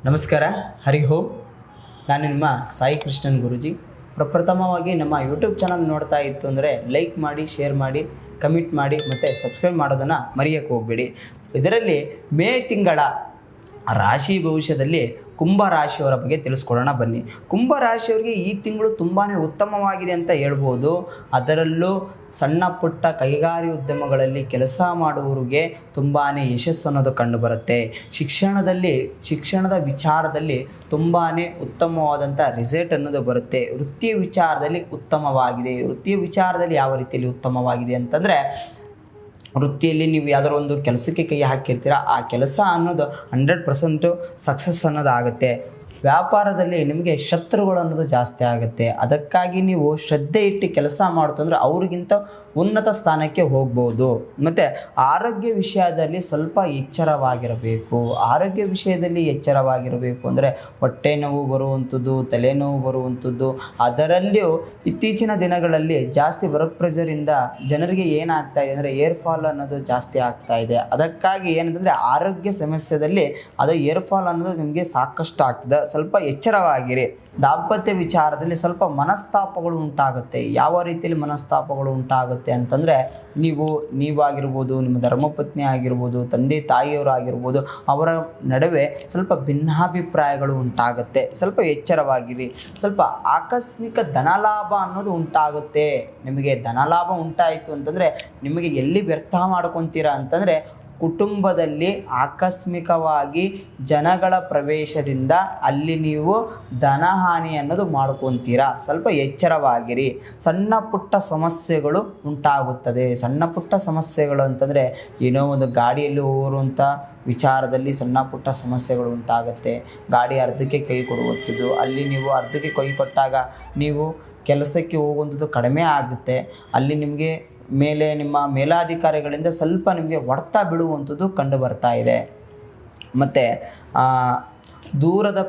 ನಮಸ್ಕಾರ, ಹರಿ ಓಂ. ನಾನು ನಿಮ್ಮ ಸಾಯಿ ಕೃಷ್ಣನ್ ಗುರುಜಿ. ಪ್ರಪ್ರಥಮವಾಗಿ ನಮ್ಮ ಯೂಟ್ಯೂಬ್ ಚಾನಲ್ ನೋಡ್ತಾ ಇತ್ತು ಅಂದರೆ ಲೈಕ್ ಮಾಡಿ, ಶೇರ್ ಮಾಡಿ, ಕಮೆಂಟ್ ಮಾಡಿ ಮತ್ತು ಸಬ್ಸ್ಕ್ರೈಬ್ ಮಾಡೋದನ್ನು ಮರೆಯೋಕ್ಕೆ ಹೋಗಬೇಡಿ. ಇದರಲ್ಲಿ ಮೇ ತಿಂಗಳ ರಾಶಿ ಭವಿಷ್ಯದಲ್ಲಿ ಕುಂಭ ರಾಶಿಯವರ ಬಗ್ಗೆ ತಿಳಿಸ್ಕೊಳ್ಳೋಣ ಬನ್ನಿ. ಕುಂಭ ರಾಶಿಯವರಿಗೆ ಈ ತಿಂಗಳು ತುಂಬಾ ಉತ್ತಮವಾಗಿದೆ ಅಂತ ಹೇಳ್ಬೋದು. ಅದರಲ್ಲೂ ಸಣ್ಣ ಪುಟ್ಟ ಕೈಗಾರಿಕಾ ಉದ್ಯಮಗಳಲ್ಲಿ ಕೆಲಸ ಮಾಡುವವರಿಗೆ ತುಂಬಾ ಯಶಸ್ಸು ಅನ್ನೋದು ಕಂಡುಬರುತ್ತೆ. ಶಿಕ್ಷಣದ ವಿಚಾರದಲ್ಲಿ ತುಂಬಾ ಉತ್ತಮವಾದಂಥ ರಿಸಲ್ಟ್ ಅನ್ನೋದು ಬರುತ್ತೆ. ವೃತ್ತಿಯ ವಿಚಾರದಲ್ಲಿ ಉತ್ತಮವಾಗಿದೆ. ವೃತ್ತಿಯ ವಿಚಾರದಲ್ಲಿ ಯಾವ ರೀತಿಯಲ್ಲಿ ಉತ್ತಮವಾಗಿದೆ ಅಂತಂದರೆ, ವೃತ್ತಿಯಲ್ಲಿ ನೀವು ಯಾವುದಾದ್ರು ಒಂದು ಕೆಲಸಕ್ಕೆ ಕೈ ಹಾಕಿರ್ತೀರ, ಆ ಕೆಲಸ ಅನ್ನೋದು 100% ಸಕ್ಸಸ್ ಅನ್ನೋದು ಆಗುತ್ತೆ. ವ್ಯಾಪಾರದಲ್ಲಿ ನಿಮಗೆ ಶತ್ರುಗಳು ಅನ್ನೋದು ಜಾಸ್ತಿ ಆಗುತ್ತೆ. ಅದಕ್ಕಾಗಿ ನೀವು ಶ್ರದ್ಧೆ ಇಟ್ಟು ಕೆಲಸ ಮಾಡ್ತಂದ್ರೆ ಅವ್ರಿಗಿಂತ ಉನ್ನತ ಸ್ಥಾನಕ್ಕೆ ಹೋಗ್ಬೋದು. ಮತ್ತು ಆರೋಗ್ಯ ವಿಷಯದಲ್ಲಿ ಸ್ವಲ್ಪ ಎಚ್ಚರವಾಗಿರಬೇಕು. ಆರೋಗ್ಯ ವಿಷಯದಲ್ಲಿ ಎಚ್ಚರವಾಗಿರಬೇಕು ಅಂದರೆ ಹೊಟ್ಟೆ ನೋವು ಬರುವಂಥದ್ದು, ತಲೆನೋವು ಬರುವಂಥದ್ದು. ಅದರಲ್ಲಿಯೂ ಇತ್ತೀಚಿನ ದಿನಗಳಲ್ಲಿ ಜಾಸ್ತಿ ವರ್ಕ್ ಪ್ರೆಷರಿಂದ ಜನರಿಗೆ ಏನಾಗ್ತಾ ಇದೆ ಅಂದರೆ ಏರ್ ಫಾಲ್ ಅನ್ನೋದು ಜಾಸ್ತಿ ಆಗ್ತಾ ಇದೆ. ಅದಕ್ಕಾಗಿ ಏನಂತಂದರೆ ಆರೋಗ್ಯ ಸಮಸ್ಯೆಯಲ್ಲಿ ಅದು ಏರ್ ಫಾಲ್ ಅನ್ನೋದು ನಿಮಗೆ ಸಾಕಷ್ಟು ಆಗ್ತದೆ. ಸ್ವಲ್ಪ ಎಚ್ಚರವಾಗಿರಿ. ದಾಂಪತ್ಯ ವಿಚಾರದಲ್ಲಿ ಸ್ವಲ್ಪ ಮನಸ್ತಾಪಗಳು ಉಂಟಾಗುತ್ತೆ. ಯಾವ ರೀತಿಯಲ್ಲಿ ಮನಸ್ತಾಪಗಳು ಉಂಟಾಗುತ್ತೆ ಅಂತಂದರೆ, ನೀವಾಗಿರ್ಬೋದು, ನಿಮ್ಮ ಧರ್ಮಪತ್ನಿ ಆಗಿರ್ಬೋದು, ತಂದೆ ತಾಯಿಯವರು ಆಗಿರ್ಬೋದು, ಅವರ ನಡುವೆ ಸ್ವಲ್ಪ ಭಿನ್ನಾಭಿಪ್ರಾಯಗಳು ಉಂಟಾಗುತ್ತೆ. ಸ್ವಲ್ಪ ಎಚ್ಚರವಾಗಿರಿ. ಸ್ವಲ್ಪ ಆಕಸ್ಮಿಕ ಧನಲಾಭ ಅನ್ನೋದು ಉಂಟಾಗುತ್ತೆ. ನಿಮಗೆ ಧನಲಾಭ ಉಂಟಾಯಿತು ಅಂತಂದರೆ ನಿಮಗೆ ಎಲ್ಲಿ ವ್ಯರ್ಥ ಮಾಡ್ಕೊತೀರಾ ಅಂತಂದರೆ, ಕುಟುಂಬದಲ್ಲಿ ಆಕಸ್ಮಿಕವಾಗಿ ಜನಗಳ ಪ್ರವೇಶದಿಂದ ಅಲ್ಲಿ ನೀವು ಧನಹಾನಿ ಅನ್ನೋದು ಮಾಡ್ಕೊತೀರಾ. ಸ್ವಲ್ಪ ಎಚ್ಚರವಾಗಿರಿ. ಸಣ್ಣ ಪುಟ್ಟ ಸಮಸ್ಯೆಗಳು ಉಂಟಾಗುತ್ತದೆ. ಸಣ್ಣ ಪುಟ್ಟ ಸಮಸ್ಯೆಗಳು ಅಂತಂದರೆ ಏನೋ ಒಂದು ಗಾಡಿಯಲ್ಲಿ ಹೋಗುವಂಥ ವಿಚಾರದಲ್ಲಿ ಸಣ್ಣ ಪುಟ್ಟ ಸಮಸ್ಯೆಗಳು ಉಂಟಾಗುತ್ತೆ. ಗಾಡಿ ಅರ್ಧಕ್ಕೆ ಕೈ ಕೊಡುವಂಥದ್ದು, ಅಲ್ಲಿ ನೀವು ಅರ್ಧಕ್ಕೆ ಕೈ ಕೊಟ್ಟಾಗ ನೀವು ಕೆಲಸಕ್ಕೆ ಹೋಗುವಂಥದ್ದು ಕಡಿಮೆ ಆಗುತ್ತೆ. ಅಲ್ಲಿ ನಿಮಗೆ ನಿಮ್ಮ ಮೇಲಾಧಿಕಾರಿಗಳಿಂದ ಸ್ವಲ್ಪ ನಿಮಗೆ ಹೊಡೆತ ಬೀಳುವಂಥದ್ದು ಕಂಡು ಬರ್ತಾ ಇದೆ. ಮತ್ತು ದೂರದ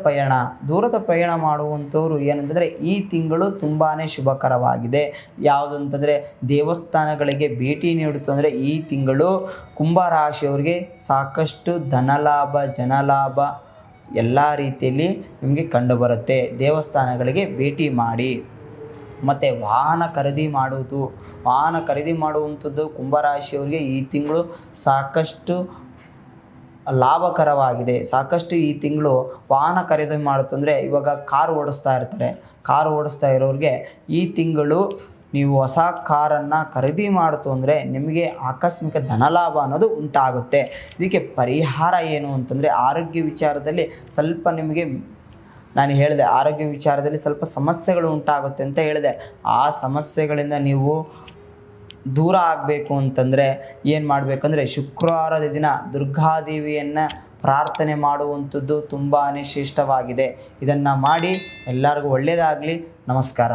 ಪ್ರಯಾಣ ಮಾಡುವಂಥವ್ರು ಏನಂತಂದರೆ ಈ ತಿಂಗಳು ತುಂಬಾ ಶುಭಕರವಾಗಿದೆ. ಯಾವುದಂತಂದರೆ ದೇವಸ್ಥಾನಗಳಿಗೆ ಭೇಟಿ ನೀಡುತ್ತೆ. ಅಂದರೆ ಈ ತಿಂಗಳು ಕುಂಭರಾಶಿಯವರಿಗೆ ಸಾಕಷ್ಟು ಧನಲಾಭ, ಜನಲಾಭ ಎಲ್ಲ ರೀತಿಯಲ್ಲಿ ನಿಮಗೆ ಕಂಡುಬರುತ್ತೆ. ದೇವಸ್ಥಾನಗಳಿಗೆ ಭೇಟಿ ಮಾಡಿ. ಮತ್ತು ವಾಹನ ಖರೀದಿ ಮಾಡುವಂಥದ್ದು ಕುಂಭರಾಶಿಯವರಿಗೆ ಈ ತಿಂಗಳು ಸಾಕಷ್ಟು ಲಾಭಕರವಾಗಿದೆ. ಸಾಕಷ್ಟು ಈ ತಿಂಗಳು ವಾಹನ ಖರೀದಿ ಮಾಡುತ್ತಂದರೆ, ಇವಾಗ ಕಾರು ಓಡಿಸ್ತಾ ಇರೋರಿಗೆ ಈ ತಿಂಗಳು ನೀವು ಹೊಸ ಕಾರನ್ನು ಖರೀದಿ ಮಾಡ್ತು ಅಂದರೆ ನಿಮಗೆ ಆಕಸ್ಮಿಕ ಧನಲಾಭ ಅನ್ನೋದು ಉಂಟಾಗುತ್ತೆ. ಇದಕ್ಕೆ ಪರಿಹಾರ ಏನು ಅಂತಂದರೆ, ಆರೋಗ್ಯ ವಿಚಾರದಲ್ಲಿ ಸ್ವಲ್ಪ ನಿಮಗೆ ನಾನು ಹೇಳಿದೆ, ಆರೋಗ್ಯ ವಿಚಾರದಲ್ಲಿ ಸ್ವಲ್ಪ ಸಮಸ್ಯೆಗಳು ಉಂಟಾಗುತ್ತೆ ಅಂತ ಹೇಳಿದೆ. ಆ ಸಮಸ್ಯೆಗಳಿಂದ ನೀವು ದೂರ ಆಗಬೇಕು ಅಂತಂದರೆ ಏನು ಮಾಡಬೇಕಂದ್ರೆ, ಶುಕ್ರವಾರದ ದಿನ ದುರ್ಗಾದೇವಿಯನ್ನು ಪ್ರಾರ್ಥನೆ ಮಾಡುವಂಥದ್ದು ತುಂಬಾ ಶ್ರೇಷ್ಠವಾಗಿದೆ. ಇದನ್ನು ಮಾಡಿ. ಎಲ್ಲರಿಗೂ ಒಳ್ಳೆಯದಾಗಲಿ. ನಮಸ್ಕಾರ.